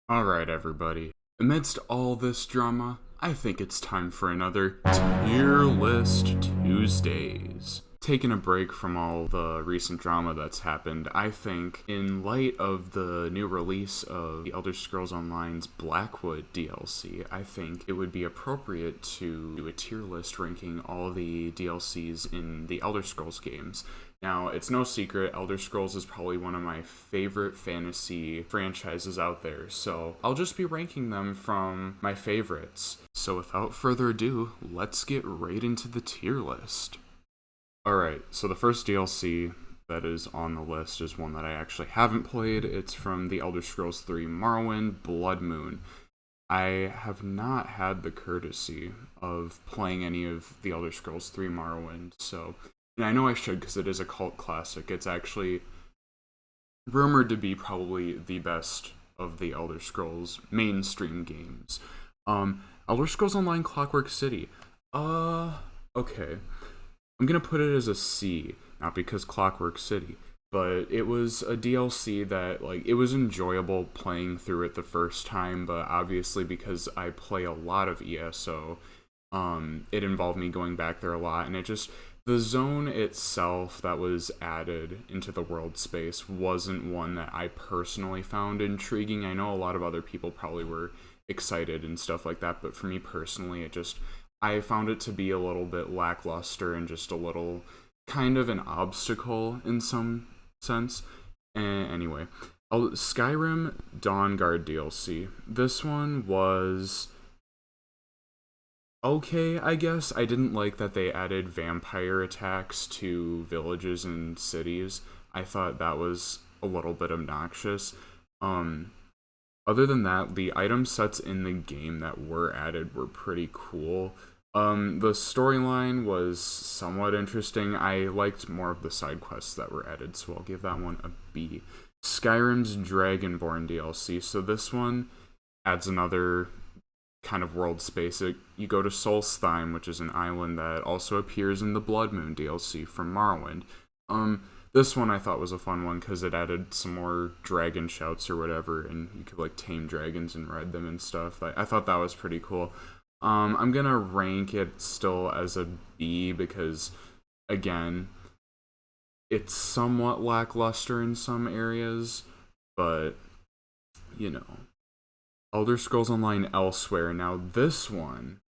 Alright, everybody. Amidst all this drama, I think it's time for another Tier List Tuesdays. Taking a break from all the recent drama that's happened, I think, in light of the new release of The Elder Scrolls Online's Blackwood DLC, I think it would be appropriate to do a tier list ranking all the DLCs in the Elder Scrolls games. Now, it's no secret, Elder Scrolls is probably one of my favorite fantasy franchises out there, so I'll just be ranking them from my favorites. So without further ado, let's get right into the tier list. Alright, so the first DLC that is on the list is one that I actually haven't played. It's from The Elder Scrolls 3 Morrowind Blood Moon. I have not had the courtesy of playing any of The Elder Scrolls 3 Morrowind, so... And I know I should because it is a cult classic. It's actually rumored to be probably the best of the Elder Scrolls mainstream games. Elder Scrolls Online Clockwork City. Okay. I'm gonna put it as a C, not because Clockwork City, but it was a DLC that, it was enjoyable playing through it the first time, but obviously because I play a lot of ESO, it involved me going back there a lot, and the zone itself that was added into the world space wasn't one that I personally found intriguing. I know a lot of other people probably were excited and stuff like that, but for me personally, I found it to be a little bit lackluster and just a little kind of an obstacle in some sense. Anyway, Skyrim Dawnguard DLC. This one was... okay, I guess. I didn't like that they added vampire attacks to villages and cities. I thought that was a little bit obnoxious. Other than that, the item sets in the game that were added were pretty cool. The storyline was somewhat interesting. I liked more of the side quests that were added, so I'll give that one a B. Skyrim's Dragonborn DLC. So this one adds another kind of world space. You go to Solstheim, which is an island that also appears in the Blood Moon DLC from Morrowind. This one I thought was a fun one because it added some more dragon shouts or whatever, and you could tame dragons and ride them and stuff. I thought that was pretty cool. I'm gonna rank it still as a B because, again, it's somewhat lackluster in some areas, but you know. Elder Scrolls Online Elsewhere. Now this one,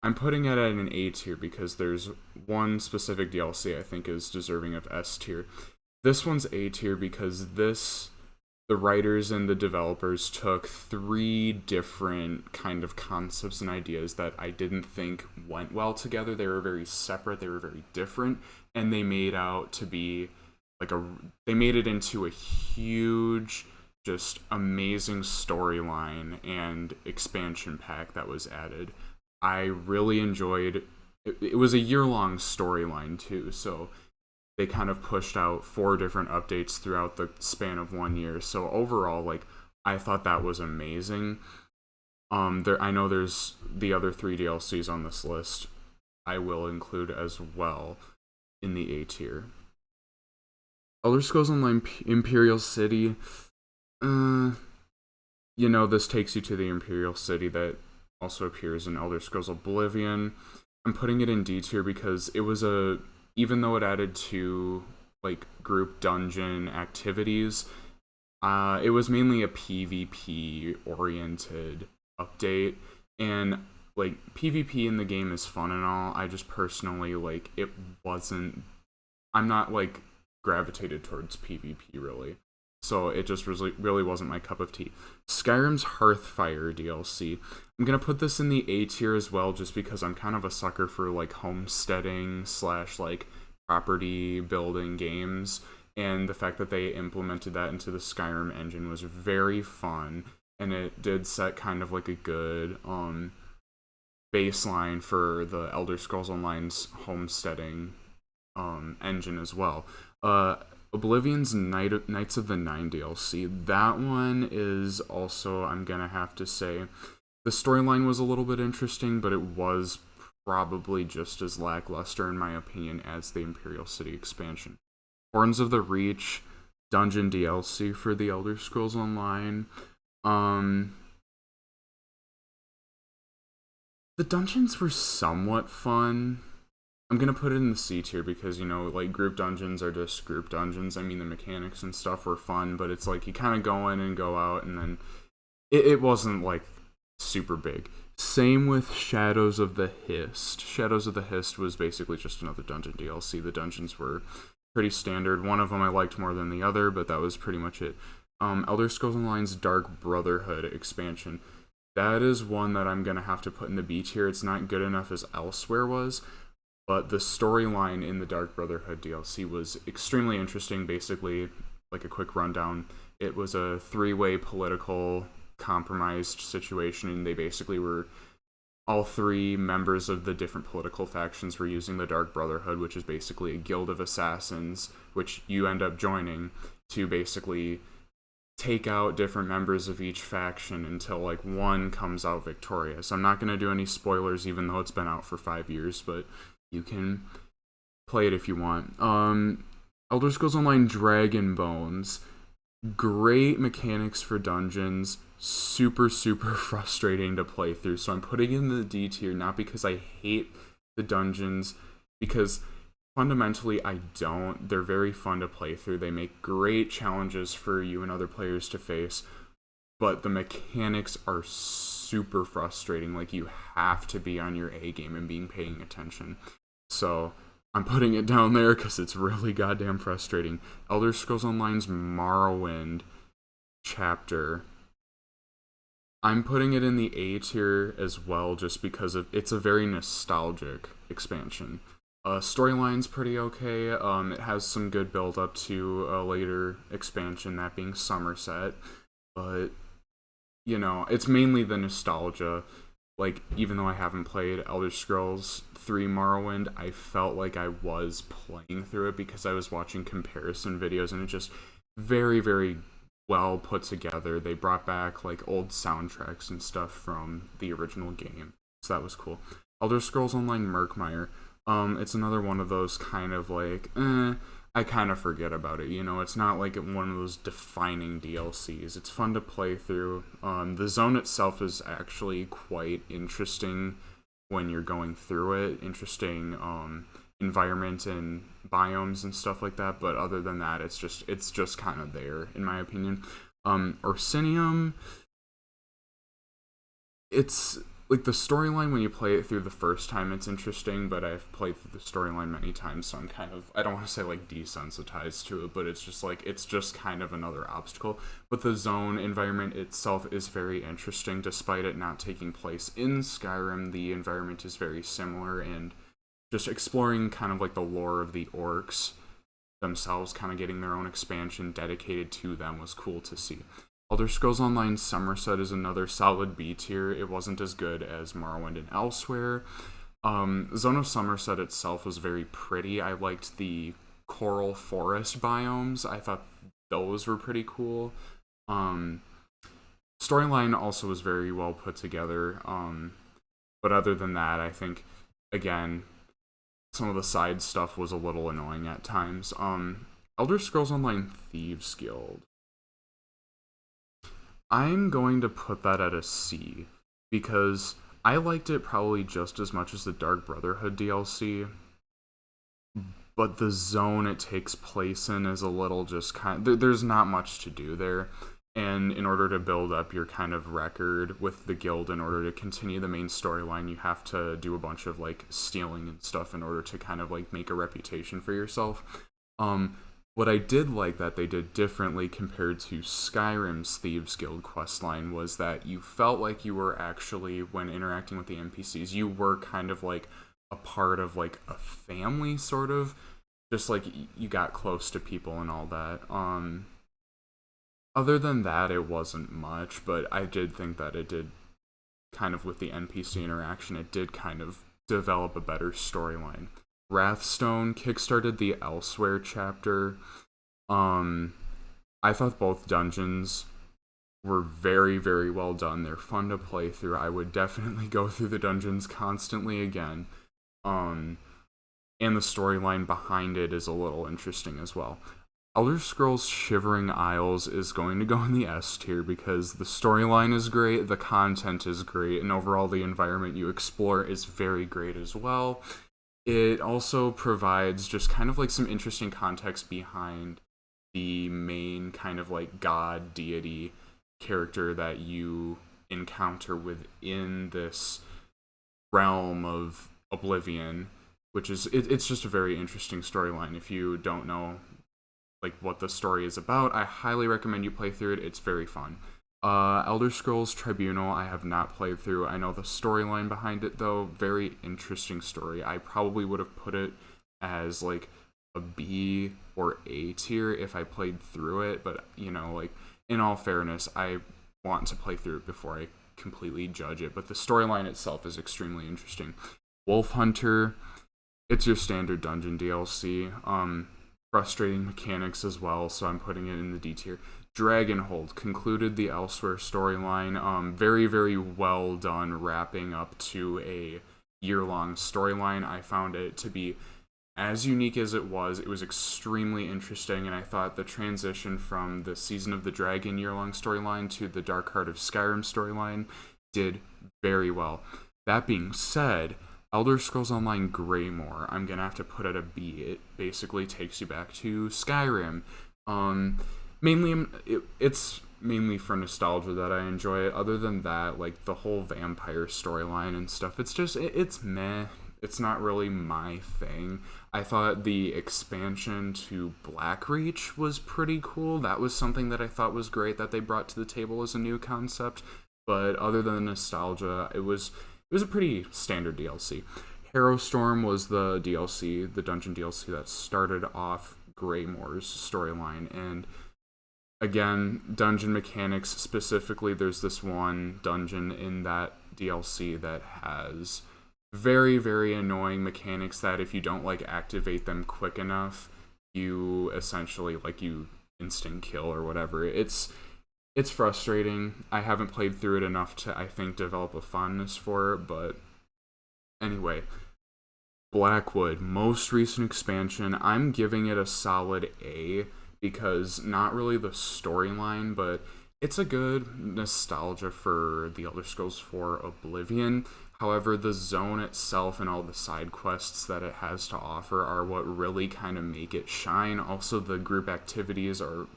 I'm putting it at an A tier because there's one specific DLC I think is deserving of S tier. This one's A tier because the writers and the developers took 3 different kind of concepts and ideas that I didn't think went well together. They were very separate, they were very different, and they made out to be they made it into a huge, just amazing storyline and expansion pack that was added. I really enjoyed it. It was a year-long storyline too, so they kind of pushed out 4 different updates throughout the span of 1 year. So overall, I thought that was amazing. I know there's the other 3 DLCs on this list I will include as well in the A tier. Elder Scrolls Online Imperial City. This takes you to the Imperial City that also appears in Elder Scrolls Oblivion. I'm putting it in D tier because it was even though it added 2 group dungeon activities, it was mainly a PvP oriented update, and PvP in the game is fun and all. I just personally it wasn't. I'm not gravitated towards PvP really. So it just really wasn't my cup of tea. Skyrim's Hearthfire DLC. I'm gonna put this in the A tier as well, just because I'm kind of a sucker for homesteading / property building games, and the fact that they implemented that into the Skyrim engine was very fun, and it did set kind of a good baseline for the Elder Scrolls Online's homesteading engine as well. Oblivion's Knights of the Nine DLC. That one is also, I'm gonna have to say, the storyline was a little bit interesting, but it was probably just as lackluster in my opinion as the Imperial City expansion. Horns of the Reach Dungeon DLC for the Elder Scrolls Online. Um, the dungeons were somewhat fun. I'm gonna put it in the C tier because, like, group dungeons are just group dungeons. I mean, the mechanics and stuff were fun, but it's like you kind of go in and go out, and then it wasn't like super big. Same with Shadows of the Hist. Shadows of the Hist was basically just another dungeon DLC. The dungeons were pretty standard. One of them I liked more than the other, but that was pretty much it. Elder Scrolls Online's Dark Brotherhood expansion. That is one that I'm gonna have to put in the B tier. It's not good enough as Elsewhere was, but the storyline in the Dark Brotherhood DLC was extremely interesting. Basically, like a quick rundown, it was a three-way political compromised situation, and they basically were all three members of the different political factions were using the Dark Brotherhood, which is basically a guild of assassins, which you end up joining to basically take out different members of each faction until like one comes out victorious. I'm not going to do any spoilers, even though it's been out for 5 years, but you can play it if you want. Elder Scrolls Online Dragon Bones. Great mechanics for dungeons. Super, super frustrating to play through. So I'm putting in the D tier, not because I hate the dungeons, because fundamentally I don't. They're very fun to play through. They make great challenges for you and other players to face, but the mechanics are super frustrating. Like, you have to be on your A game and being paying attention. So I'm putting it down there because it's really goddamn frustrating. Elder Scrolls Online's Morrowind chapter. I'm putting it in the A tier as well, just because it's a very nostalgic expansion. Storyline's pretty okay. It has some good build up to a later expansion, that being Somerset. But, it's mainly the nostalgia. Like, even though I haven't played Elder Scrolls 3 Morrowind, I felt like I was playing through it because I was watching comparison videos, and it just very, very well put together. They brought back like old soundtracks and stuff from the original game, so that was cool. Elder Scrolls Online Murkmire. It's another one of those kind of like, I kind of forget about it. It's not like one of those defining DLCs. It's fun to play through. The zone itself is actually quite interesting when you're going through it. Interesting environment and biomes and stuff like that. But other than that, it's just kind of there, in my opinion. Orsinium, it's like the storyline when you play it through the first time, it's interesting, but I've played through the storyline many times, so I'm kind of, I don't want to say like desensitized to it, but it's just kind of another obstacle. But the zone environment itself is very interesting. Despite it not taking place in Skyrim, the environment is very similar, and just exploring kind of like the lore of the orcs themselves, kind of getting their own expansion dedicated to them, was cool to see. Elder Scrolls Online Somerset is another solid B tier. It wasn't as good as Morrowind and Elsewhere. Zone of Somerset itself was very pretty. I liked the coral forest biomes. I thought those were pretty cool. Storyline also was very well put together. But other than that, I think, again, some of the side stuff was a little annoying at times. Elder Scrolls Online Thieves Guild. I'm going to put that at a C, because I liked it probably just as much as the Dark Brotherhood DLC, but the zone it takes place in is a little just there's not much to do there, and in order to build up your kind of record with the guild, in order to continue the main storyline, you have to do a bunch of like stealing and stuff in order to kind of like make a reputation for yourself. What I did like that they did differently compared to Skyrim's Thieves Guild questline was that you felt like you were actually, when interacting with the NPCs, you were kind of like a part of like a family, sort of. Just like you got close to people and all that. Other than that, it wasn't much, but I did think that it did kind of, with the NPC interaction, it did kind of develop a better storyline. Wrathstone kickstarted the Elsewhere chapter. I thought both dungeons were very, very well done. They're fun to play through. I would definitely go through the dungeons constantly again. And the storyline behind it is a little interesting as well. Elder Scrolls Shivering Isles is going to go in the S tier because the storyline is great, the content is great, and overall the environment you explore is very great as well. It also provides just kind of like some interesting context behind the main kind of like god deity character that you encounter within this realm of Oblivion, which is it's just a very interesting storyline. If you don't know like what the story is about, I highly recommend you play through it. It's very fun. Elder Scrolls Tribunal, I have not played through. I know the storyline behind it though, very interesting story. I probably would have put it as like a B or A tier if I played through it, but like in all fairness, I want to play through it before I completely judge it. But the storyline itself is extremely interesting. Wolf Hunter, it's your standard dungeon DLC. Frustrating mechanics as well, so I'm putting it in the D tier. Dragonhold concluded the Elsewhere storyline. Very, very well done wrapping up to a year-long storyline. I found it to be as unique as it was. It was extremely interesting, and I thought the transition from the Season of the Dragon year-long storyline to the Dark Heart of Skyrim storyline did very well. That being said, Elder Scrolls Online Greymore, I'm gonna have to put at a B. It basically takes you back to Skyrim. It's mainly for nostalgia that I enjoy it. Other than that, like the whole vampire storyline and stuff, it's meh. It's not really my thing. I thought the expansion to Blackreach was pretty cool. That was something that I thought was great that they brought to the table as a new concept. But other than nostalgia, it was a pretty standard DLC. Harrowstorm was the DLC, the dungeon DLC that started off Greymore's storyline. And again, dungeon mechanics specifically, there's this one dungeon in that DLC that has very, very annoying mechanics that if you don't like activate them quick enough, you essentially like you instant kill or whatever. It's frustrating. I haven't played through it enough to, I think, develop a fondness for it, but anyway. Blackwood, most recent expansion, I'm giving it a solid A because not really the storyline, but it's a good nostalgia for the Elder Scrolls 4 Oblivion. However, the zone itself and all the side quests that it has to offer are what really kind of make it shine. Also, the group activities are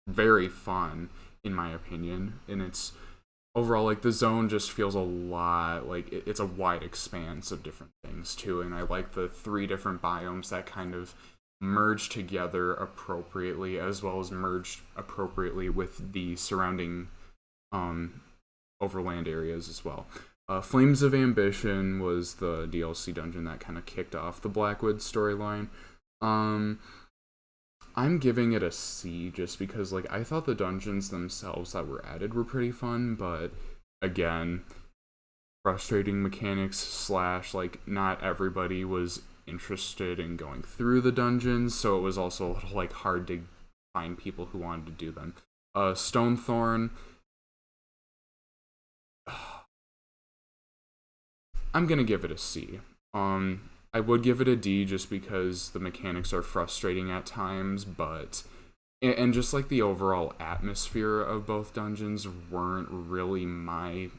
very fun in my opinion, and it's overall like the zone just feels a lot like it's a wide expanse of different things too, and I like the 3 different biomes that kind of merge together appropriately as well as merged appropriately with the surrounding overland areas as well. Flames of Ambition was the DLC dungeon that kind of kicked off the Blackwood storyline. I'm giving it a C just because like I thought the dungeons themselves that were added were pretty fun, but again, frustrating mechanics slash like not everybody was interested in going through the dungeons, so it was also a little like hard to find people who wanted to do them. Stonethorn, I'm gonna give it a C. I would give it a D just because the mechanics are frustrating at times, but and just like the overall atmosphere of both dungeons weren't really my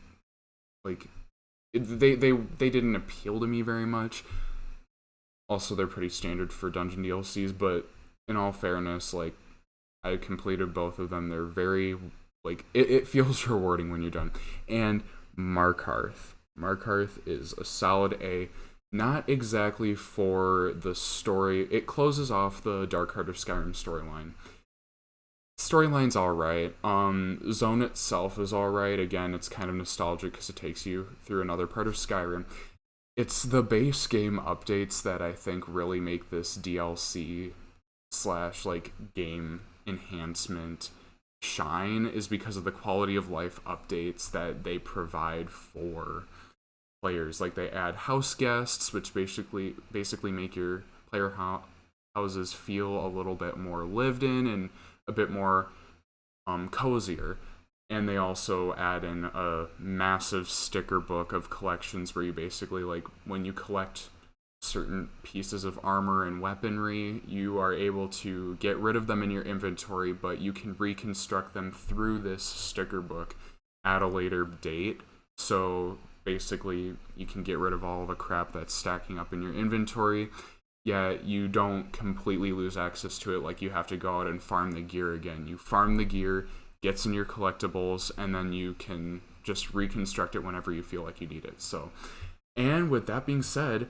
like they didn't appeal to me very much. Also, they're pretty standard for dungeon DLCs, but in all fairness, like I completed both of them. They're very like it feels rewarding when you're done. And Markarth. Markarth is a solid A. Not exactly for the story. It closes off the Dark Heart of Skyrim storyline. Storyline's alright. Zone itself is alright. Again, it's kind of nostalgic because it takes you through another part of Skyrim. It's the base game updates that I think really make this DLC slash like game enhancement shine, is because of the quality of life updates that they provide for players. Like they add house guests, which basically make your player houses feel a little bit more lived in and a bit more cozier. And they also add in a massive sticker book of collections where you basically like when you collect certain pieces of armor and weaponry, you are able to get rid of them in your inventory, but you can reconstruct them through this sticker book at a later date. So basically, you can get rid of all the crap that's stacking up in your inventory, yet you don't completely lose access to it. Like, you have to go out and farm the gear again. You farm the gear, gets in your collectibles, and then you can just reconstruct it whenever you feel like you need it. So, and with that being said,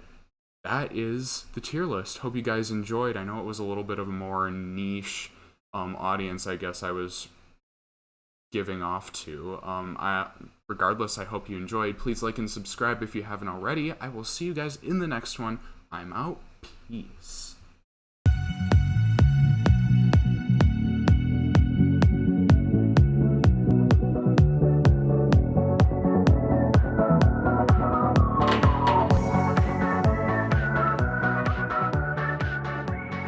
that is the tier list. Hope you guys enjoyed. I know it was a little bit of a more niche audience, I guess I was giving off to. Regardless, I hope you enjoyed. Please like and subscribe if you haven't already. I will see you guys in the next one. I'm out. Peace.